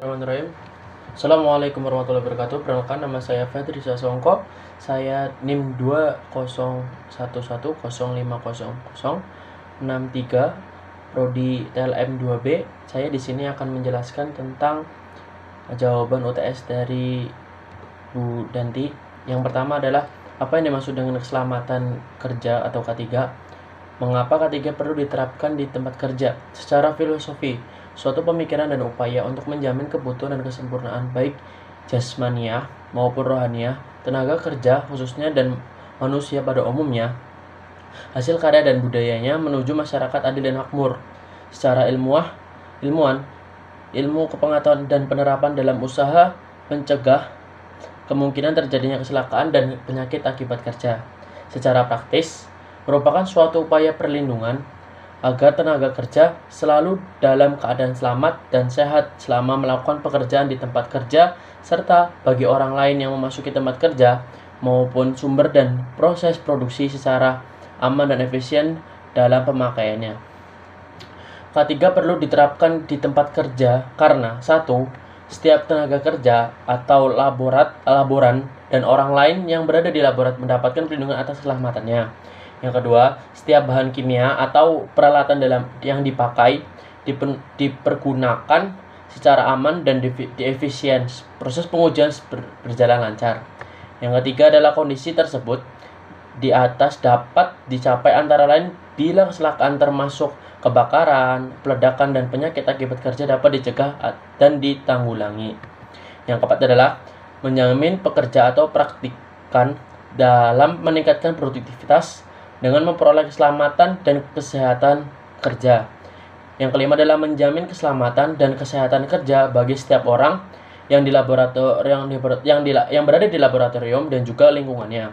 Bismillahirrahmanirrahim. Assalamualaikum warahmatullahi wabarakatuh. Perkenalkan, nama saya Fadri Sasongko. Saya NIM 20110500063 prodi TLM 2B. Saya di sini akan menjelaskan tentang jawaban UTS dari Bu Danti. Yang pertama adalah apa yang dimaksud dengan keselamatan kerja atau K3? Mengapa K3 perlu diterapkan di tempat kerja? Secara filosofi, suatu pemikiran dan upaya untuk menjamin kebutuhan dan kesempurnaan baik jasmaniah maupun rohaniah tenaga kerja khususnya dan manusia pada umumnya, hasil karya dan budayanya menuju masyarakat adil dan makmur. Secara ilmu kepengetahuan dan penerapan dalam usaha mencegah kemungkinan terjadinya kecelakaan dan penyakit akibat kerja. Secara praktis, merupakan suatu upaya perlindungan agar tenaga kerja selalu dalam keadaan selamat dan sehat selama melakukan pekerjaan di tempat kerja, serta bagi orang lain yang memasuki tempat kerja maupun sumber dan proses produksi secara aman dan efisien dalam pemakaiannya. K3 perlu diterapkan di tempat kerja karena 1. Setiap tenaga kerja atau laboran dan orang lain yang berada di laborat mendapatkan perlindungan atas keselamatannya. Yang kedua, setiap bahan kimia atau peralatan yang dipakai dipergunakan secara aman dan diefisien. Proses pengujian berjalan lancar. Yang ketiga adalah kondisi tersebut di atas dapat dicapai antara lain bila kecelakaan termasuk kebakaran, peledakan, dan penyakit akibat kerja dapat dicegah dan ditanggulangi. Yang keempat adalah menjamin pekerja atau praktikan dalam meningkatkan produktivitas dengan memperoleh keselamatan dan kesehatan kerja. Yang kelima adalah menjamin keselamatan dan kesehatan kerja bagi setiap orang yang berada di laboratorium dan juga lingkungannya.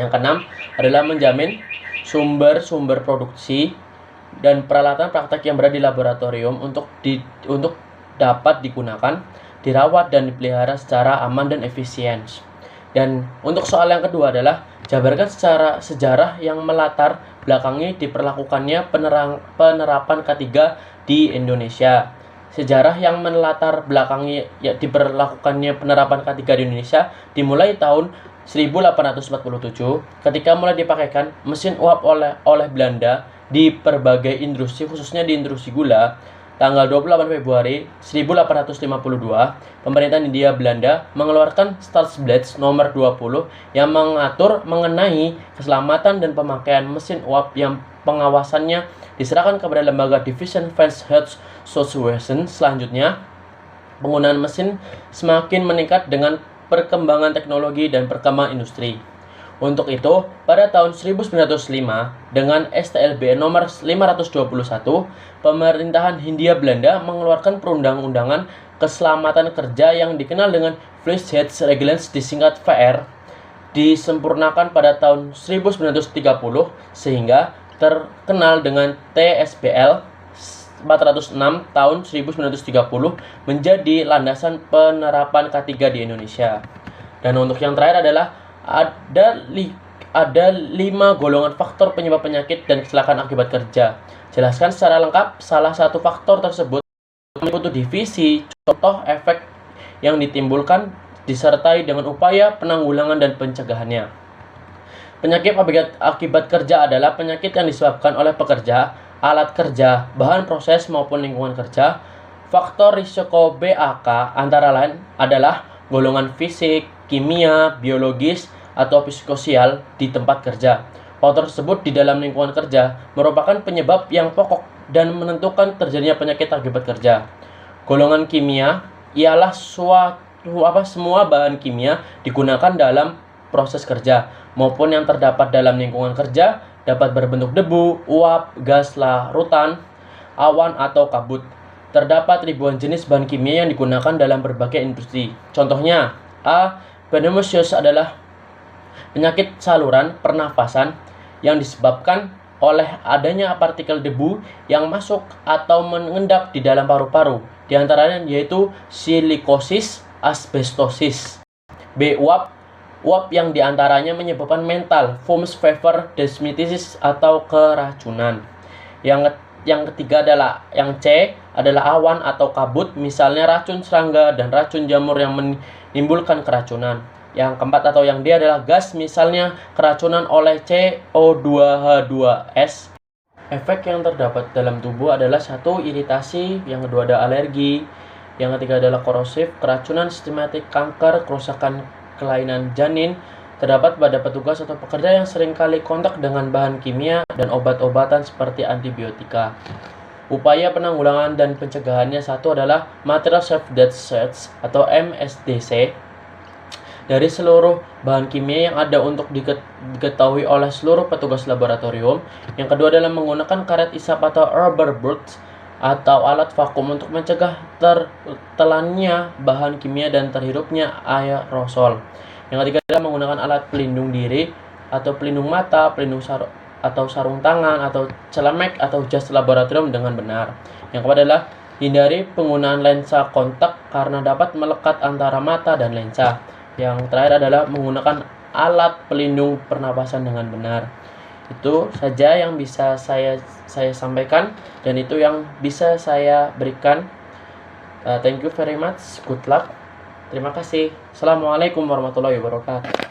Yang keenam adalah menjamin sumber-sumber produksi dan peralatan praktek yang berada di laboratorium untuk dapat digunakan, dirawat, dan dipelihara secara aman dan efisien. Dan untuk soal yang kedua adalah jabarkan secara sejarah yang melatar belakangi diperlakukannya penerapan K3 di Indonesia. Sejarah yang melatar belakangi diperlakukannya penerapan K3 di Indonesia dimulai tahun 1847 ketika mulai dipakaikan mesin uap oleh Belanda di berbagai industri, khususnya di industri gula. Tanggal 28 Februari 1852, pemerintahan Hindia Belanda mengeluarkan Staatsblad nomor 20 yang mengatur mengenai keselamatan dan pemakaian mesin uap yang pengawasannya diserahkan kepada lembaga Division French Health Association. Selanjutnya, penggunaan mesin semakin meningkat dengan perkembangan teknologi dan perkembangan industri. Untuk itu, pada tahun 1905, dengan STLB nomor 521, pemerintahan Hindia Belanda mengeluarkan perundang-undangan keselamatan kerja yang dikenal dengan Vliegsheidsreglements disingkat VR, disempurnakan pada tahun 1930 sehingga terkenal dengan TSBL 406 tahun 1930 menjadi landasan penerapan K3 di Indonesia. Dan untuk yang terakhir adalah ada 5 golongan faktor penyebab penyakit dan kecelakaan akibat kerja. Jelaskan secara lengkap salah satu faktor tersebut meliputi divisi, contoh, efek yang ditimbulkan, disertai dengan upaya penanggulangan dan pencegahannya. Penyakit akibat kerja adalah penyakit yang disebabkan oleh pekerja, alat kerja, bahan proses maupun lingkungan kerja. Faktor risiko BAK antara lain adalah golongan fisik, kimia, biologis, atau psikososial di tempat kerja. Faktor tersebut di dalam lingkungan kerja merupakan penyebab yang pokok dan menentukan terjadinya penyakit akibat kerja. Golongan kimia ialah semua bahan kimia digunakan dalam proses kerja maupun yang terdapat dalam lingkungan kerja dapat berbentuk debu, uap, gas, larutan, awan, atau kabut. Terdapat ribuan jenis bahan kimia yang digunakan dalam berbagai industri. Contohnya, A. Pneumosis adalah penyakit saluran pernafasan yang disebabkan oleh adanya partikel debu yang masuk atau mengendap di dalam paru-paru. Di antaranya yaitu silikosis, asbestosis. B. Uap yang diantaranya menyebabkan mental, fumes, fever, desmititis, atau keracunan. Yang ketiga adalah yang C. adalah awan atau kabut, misalnya racun serangga dan racun jamur yang menimbulkan keracunan. Yang keempat atau yang D adalah gas, misalnya keracunan oleh CO2H2S. Efek yang terdapat dalam tubuh adalah satu, iritasi, yang kedua ada alergi, yang ketiga adalah korosif, keracunan sistematik, kanker, kerusakan kelainan janin, terdapat pada petugas atau pekerja yang seringkali kontak dengan bahan kimia dan obat-obatan seperti antibiotika. Upaya penanggulangan dan pencegahannya satu adalah Material Safe Death Search atau MSDC dari seluruh bahan kimia yang ada untuk diketahui oleh seluruh petugas laboratorium. Yang kedua adalah menggunakan karet isap atau rubber bullets atau alat vakum untuk mencegah tertelannya bahan kimia dan terhirupnya aerosol. Yang ketiga adalah menggunakan alat pelindung diri atau pelindung mata, pelindung sarung tangan atau celemek atau jas laboratorium dengan benar. Yang keempat adalah hindari penggunaan lensa kontak karena dapat melekat antara mata dan lensa. Yang terakhir adalah menggunakan alat pelindung pernapasan dengan benar. Itu saja yang bisa saya sampaikan dan itu yang bisa saya berikan. Thank you very much. Good luck. Terima kasih. Assalamualaikum warahmatullahi wabarakatuh.